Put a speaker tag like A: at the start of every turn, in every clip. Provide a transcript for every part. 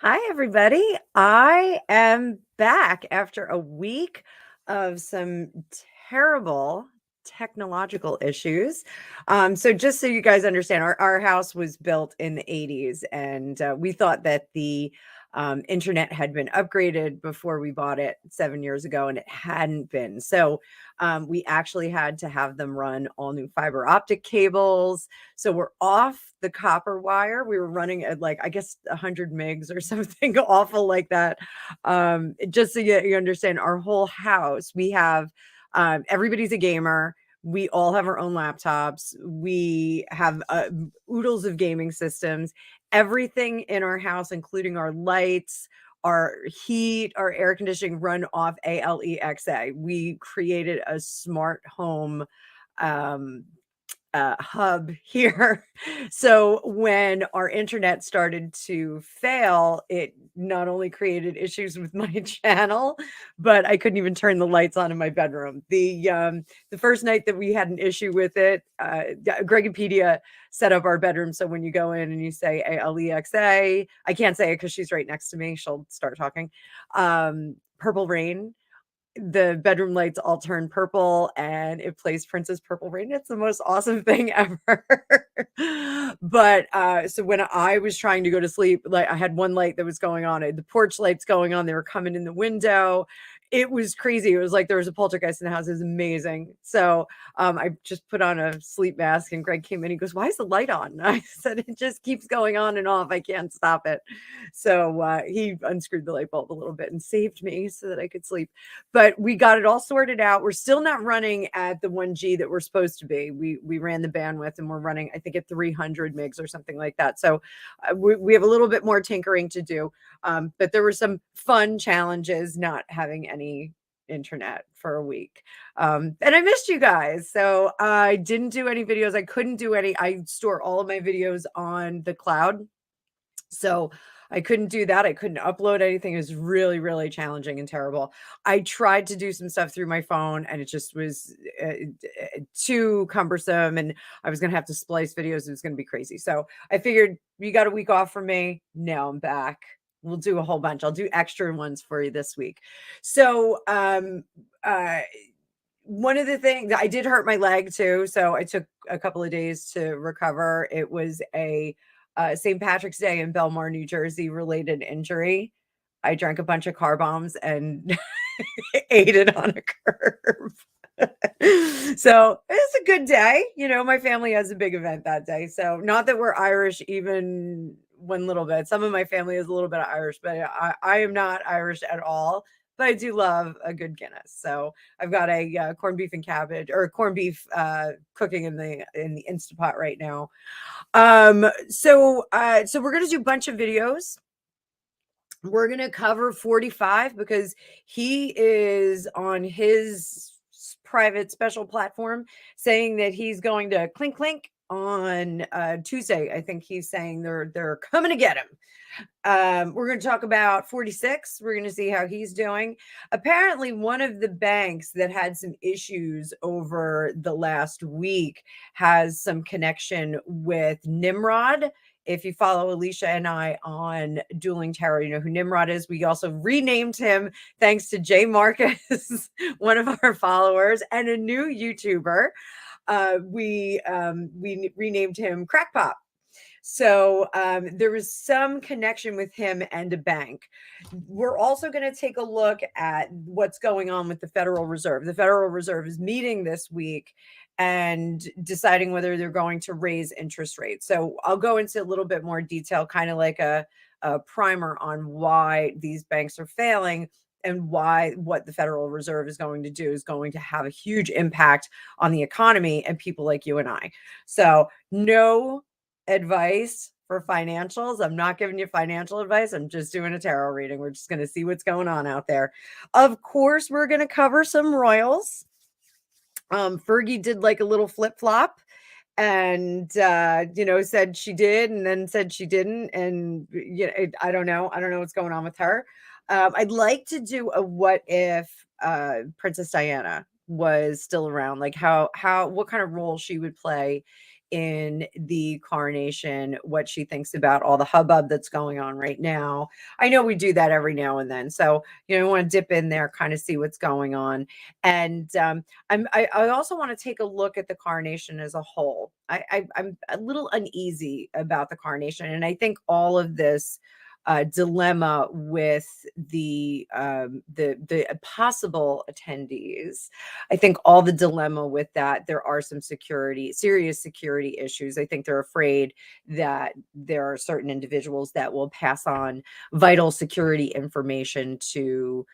A: Hi, everybody. I am back after a week of some terrible technological issues. So just so you guys understand, our house was built in the 80s, and we thought that the internet had been upgraded before we bought it 7 years ago, and it hadn't been. So we actually had to have them run all new fiber optic cables, so we're off the copper wire. We were running at like, I guess, 100 megs or something awful like that. Just so you understand, our whole house, we have everybody's a gamer. We all have our own laptops. We have oodles of gaming systems. Everything in our house, including our lights, our heat, our air conditioning, run off ALEXA. We created a smart home um, hub here. So when our internet started to fail, it not only created issues with my channel, but I couldn't even turn the lights on in my bedroom. The first night that we had an issue with it, Gregopedia set up our bedroom. So when you go in and you say ALEXA, I can't say it because she's right next to me. She'll start talking. Purple Rain, the bedroom lights all turn purple and it plays Princess Purple Rain. It's the most awesome thing ever. But so when I was trying to go to sleep, like I had one light that was going on, the porch lights going on, they were coming in the window. It was crazy. It was like there was a poltergeist in the house. It was amazing. So I just put on a sleep mask and Greg came in. He goes, "Why is the light on?" And I said, "It just keeps going on and off. I can't stop it." So he unscrewed the light bulb a little bit and saved me so that I could sleep. But we got it all sorted out. We're still not running at the 1G that we're supposed to be. We ran the bandwidth and we're running, I think, at 300 megs or something like that. So we have a little bit more tinkering to do. But there were some fun challenges not having any internet for a week. And I missed you guys. So I didn't do any videos. I couldn't do any. I store all of my videos on the cloud. So I couldn't do that. I couldn't upload anything. It was really, really challenging and terrible. I tried to do some stuff through my phone and it just was too cumbersome. And I was going to have to splice videos. It was going to be crazy. So I figured, you got a week off from me. Now I'm back. We'll do a whole bunch. I'll do extra ones for you this week. So, one of the things, I did hurt my leg too. So I took a couple of days to recover. It was a St. Patrick's Day in Belmar, New Jersey related injury. I drank a bunch of car bombs and ate it on a curb. So it's a good day. You know, my family has a big event that day. So not that we're Irish, even one little bit. Some of my family is a little bit of Irish, but I am not Irish at all. But I do love a good Guinness. So I've got a corned beef and cabbage, or corned beef cooking in the Instapot right now. So we're gonna do a bunch of videos. We're gonna cover 45 because he is on his private special platform saying that he's going to clink clink on Tuesday. I think he's saying they're coming to get him. We're going to talk about 46. We're going to see how he's doing. Apparently, one of the banks that had some issues over the last week has some connection with Nimrod. If you follow Alicia and I on Dueling Terror, you know who Nimrod is. We also renamed him thanks to Jay Marcus, one of our followers, and a new YouTuber. We renamed him Crackpop. So there was some connection with him and a bank. We're also going to take a look at what's going on with the Federal Reserve. The Federal Reserve is meeting this week and deciding whether they're going to raise interest rates. So I'll go into a little bit more detail, kind of like a primer on why these banks are failing and why what the Federal Reserve is going to do is going to have a huge impact on the economy and people like you and I. So no advice for financials. I'm not giving you financial advice. I'm just doing a tarot reading. We're just going to see what's going on out there. Of course, we're going to cover some royals. Fergie did like a little flip flop and said she did and then said she didn't, and I don't know what's going on with her. I'd like to do a what if Princess Diana was still around, like what kind of role she would play in the coronation, what she thinks about all the hubbub that's going on right now. I know we do that every now and then. So, I want to dip in there, kind of see what's going on. And I also want to take a look at the coronation as a whole. I'm a little uneasy about the coronation. And I think all of this dilemma with the possible attendees. I think all the dilemma with that, there are some serious security issues. I think they're afraid that there are certain individuals that will pass on vital security information to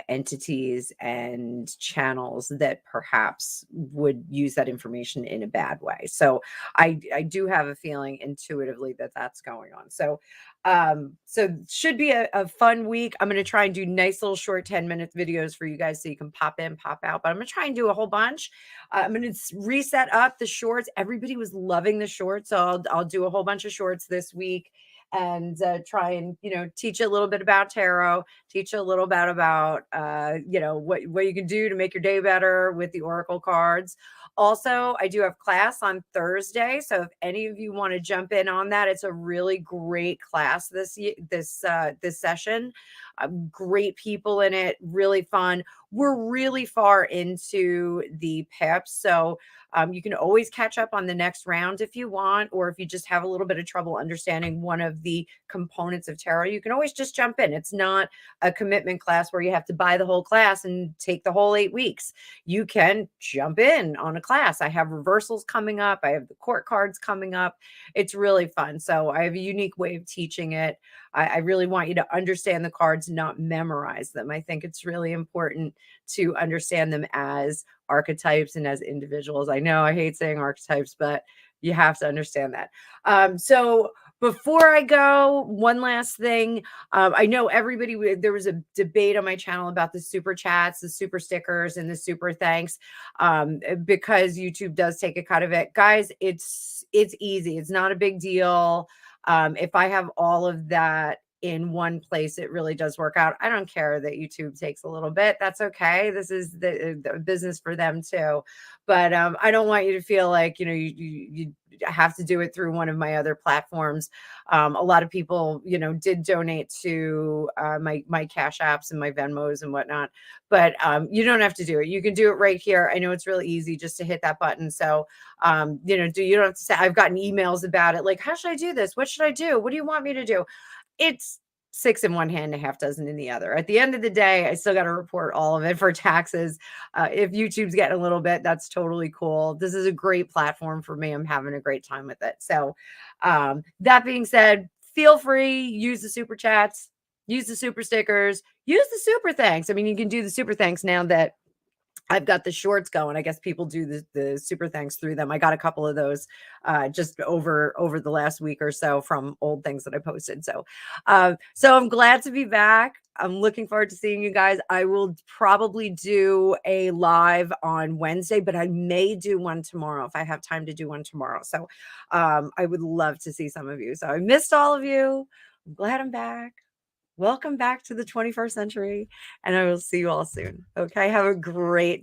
A: entities and channels that perhaps would use that information in a bad way. So I do have a feeling intuitively that that's going on. So should be a fun week. I'm going to try and do nice little short 10-minute videos for you guys so you can pop in, pop out, but I'm going to try and do a whole bunch. I'm going to reset up the shorts. Everybody was loving the shorts, so I'll do a whole bunch of shorts this week and try and teach you a little bit about tarot, teach you a little bit about what you can do to make your day better with the oracle cards. Also, I do have class on Thursday, so if any of you want to jump in on that, it's a really great class this session. Great people in it, really fun. We're really far into the pips, so you can always catch up on the next round if you want, or if you just have a little bit of trouble understanding one of the components of tarot, you can always just jump in. It's not a commitment class where you have to buy the whole class and take the whole 8 weeks. You can jump in on a class. I have reversals coming up. I have the court cards coming up. It's really fun. So I have a unique way of teaching it. I really want you to understand the cards, not memorize them. I think it's really important to understand them as archetypes and as individuals. I know I hate saying archetypes, but you have to understand that. So before I go, one last thing. I know there was a debate on my channel about the super chats, the super stickers, and the super thanks, because YouTube does take a cut of it. Guys, it's easy. It's not a big deal. If I have all of that in one place, it really does work out. I don't care that YouTube takes a little bit. That's okay. This is the business for them too. But I don't want you to feel like, you have to do it through one of my other platforms. A lot of people, did donate to my Cash Apps and my Venmos and whatnot, but you don't have to do it. You can do it right here. I know it's really easy just to hit that button. So, you don't have to say, I've gotten emails about it. Like, how should I do this? What should I do? What do you want me to do? It's 6 in one hand, a half dozen in the other. At the end of the day, I still got to report all of it for taxes. If YouTube's getting a little bit, that's totally cool. This is a great platform for me. I'm having a great time with it. So that being said, feel free, use the super chats, use the super stickers, use the super thanks. I mean, you can do the super thanks now that I've got the shorts going. I guess people do the super thanks through them. I got a couple of those just over the last week or so from old things that I posted. So I'm glad to be back. I'm looking forward to seeing you guys. I will probably do a live on Wednesday, but I may do one tomorrow if I have time to do one tomorrow. So I would love to see some of you. So I missed all of you. I'm glad I'm back. Welcome back to the 21st century, and I will see you all soon. Okay, have a great